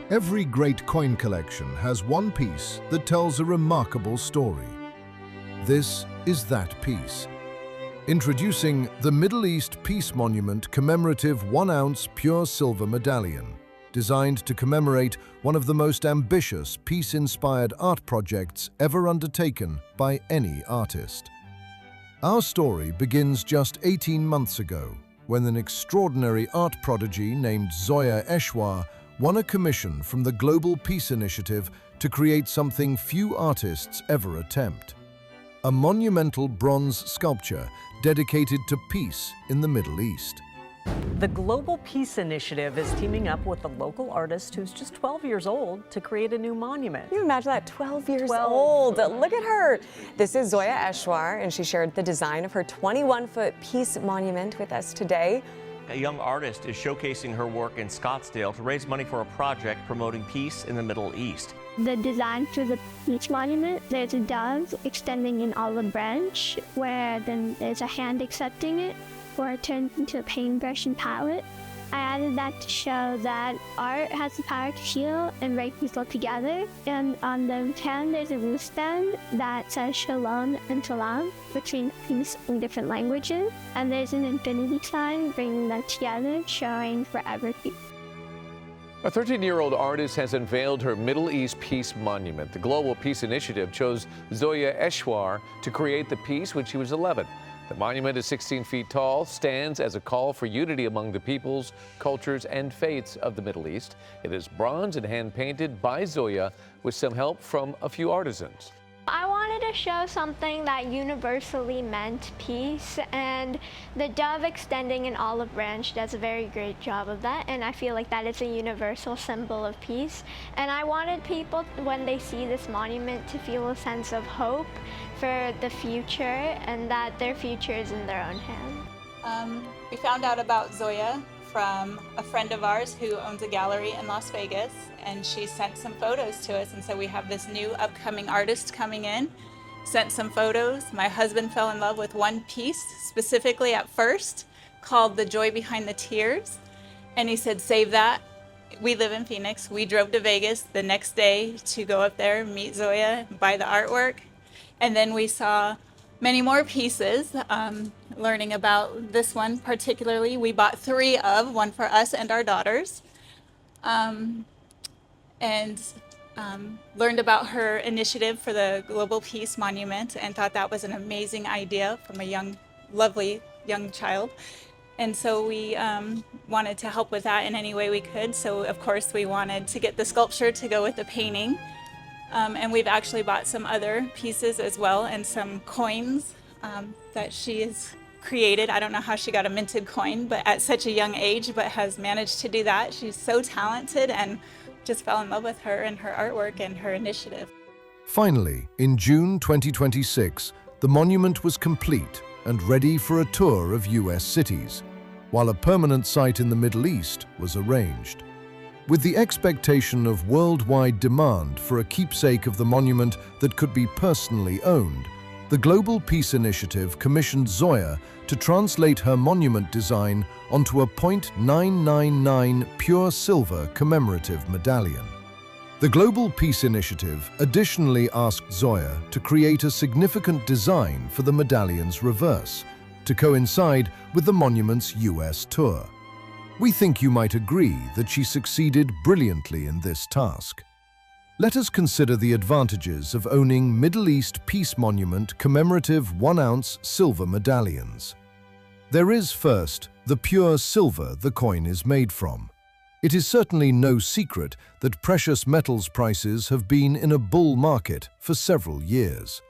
Every great coin collection has one piece that tells a remarkable story. This is that piece. Introducing the Middle East Peace Monument commemorative 1-ounce pure silver medallion, designed to commemorate one of the most ambitious peace-inspired art projects ever undertaken by any artist. Our story begins just 18 months ago, when an extraordinary art prodigy named Zoya Eshwar won a commission from the Global Peace Initiative to create something few artists ever attempt: a monumental bronze sculpture dedicated to peace in the Middle East. The Global Peace Initiative is teaming up with a local artist who's just 12 years old to create a new monument. Can you imagine that? 12 years old. Look at her. This is Zoya Eshwar, and she shared the design of her 21-foot peace monument with us today. A young artist is showcasing her work in Scottsdale to raise money for a project promoting peace in the Middle East. The design for the peace monument, there's a dove extending an olive branch, where then there's a hand accepting it, where it turns into a paintbrush and palette. I added that to show that art has the power to heal and bring people together. And on the hand, there's a wristband that says Shalom and Salam, between peace in different languages. And there's an infinity sign bringing them together, showing forever peace. A 13-year-old artist has unveiled her Middle East Peace Monument. The Global Peace Initiative chose Zoya Eshwar to create the piece when she was 11. The monument is 16 feet tall, stands as a call for unity among the peoples, cultures, and faiths of the Middle East. It is bronze and hand-painted by Zoya with some help from a few artisans. I wanted to show something that universally meant peace, and the dove extending an olive branch does a very great job of that, and I feel like that is a universal symbol of peace. And I wanted people, when they see this monument, to feel a sense of hope for the future, and that their future is in their own hands. We found out about Zoya from a friend of ours who owns a gallery in Las Vegas, and she sent some photos to us, and so we have this new upcoming artist coming in, sent some photos. My husband fell in love with one piece specifically at first called The Joy Behind the Tears, and he said, save that. We live in Phoenix. We drove to Vegas the next day to go up there, meet Zoya, buy the artwork, and then we saw many more pieces. Learning about this one particularly, we bought 3 of, one for us and our daughters, and learned about her initiative for the Global Peace Monument and thought that was an amazing idea from a lovely young child. And so we wanted to help with that in any way we could. So of course we wanted to get the sculpture to go with the painting. And we've actually bought some other pieces as well, and some coins that she has created. I don't know how she got a minted coin, but at such a young age, but has managed to do that. She's so talented, and just fell in love with her and her artwork and her initiative. Finally, in June 2026, the monument was complete and ready for a tour of US cities, while a permanent site in the Middle East was arranged. With the expectation of worldwide demand for a keepsake of the monument that could be personally owned, the Global Peace Initiative commissioned Zoya to translate her monument design onto a .999 pure silver commemorative medallion. The Global Peace Initiative additionally asked Zoya to create a significant design for the medallion's reverse, to coincide with the monument's US tour. We think you might agree that she succeeded brilliantly in this task. Let us consider the advantages of owning Middle East Peace Monument commemorative 1-ounce silver medallions. There is first the pure silver the coin is made from. It is certainly no secret that precious metals prices have been in a bull market for several years.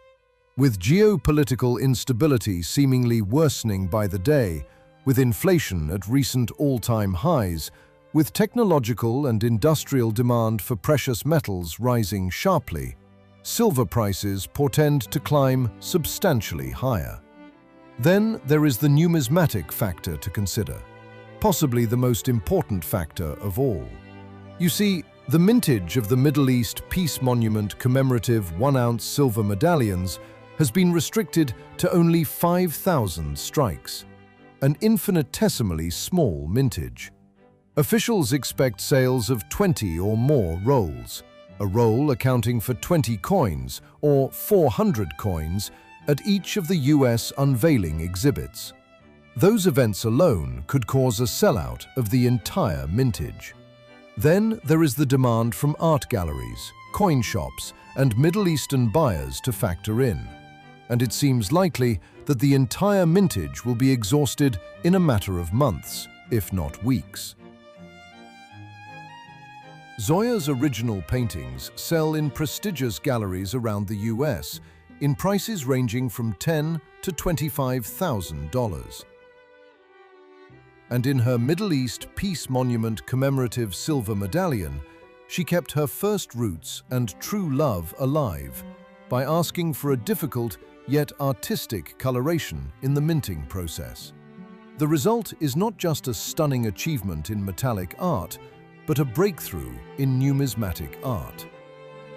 With geopolitical instability seemingly worsening by the day, with inflation at recent all-time highs, with technological and industrial demand for precious metals rising sharply, silver prices portend to climb substantially higher. Then there is the numismatic factor to consider, possibly the most important factor of all. You see, the mintage of the Middle East Peace Monument commemorative 1-ounce silver medallions has been restricted to only 5,000 strikes, an infinitesimally small mintage. Officials expect sales of 20 or more rolls, a roll accounting for 20 coins or 400 coins at each of the US unveiling exhibits. Those events alone could cause a sellout of the entire mintage. Then there is the demand from art galleries, coin shops, and Middle Eastern buyers to factor in. And it seems likely that the entire mintage will be exhausted in a matter of months, if not weeks. Zoya's original paintings sell in prestigious galleries around the US in prices ranging from $10,000 to $25,000. And in her Middle East Peace Monument commemorative silver medallion, she kept her first roots and true love alive by asking for a difficult yet artistic coloration in the minting process. The result is not just a stunning achievement in metallic art, but a breakthrough in numismatic art.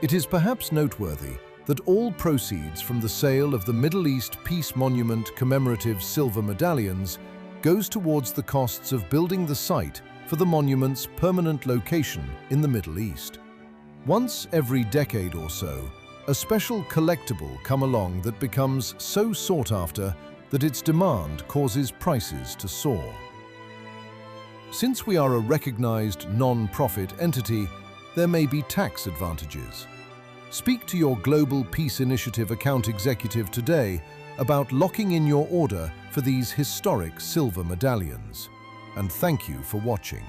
It is perhaps noteworthy that all proceeds from the sale of the Middle East Peace Monument commemorative silver medallions goes towards the costs of building the site for the monument's permanent location in the Middle East. Once every decade or so, a special collectible comes along that becomes so sought after that its demand causes prices to soar. Since we are a recognized non-profit entity, there may be tax advantages. Speak to your Global Peace Initiative account executive today about locking in your order for these historic silver medallions. And thank you for watching.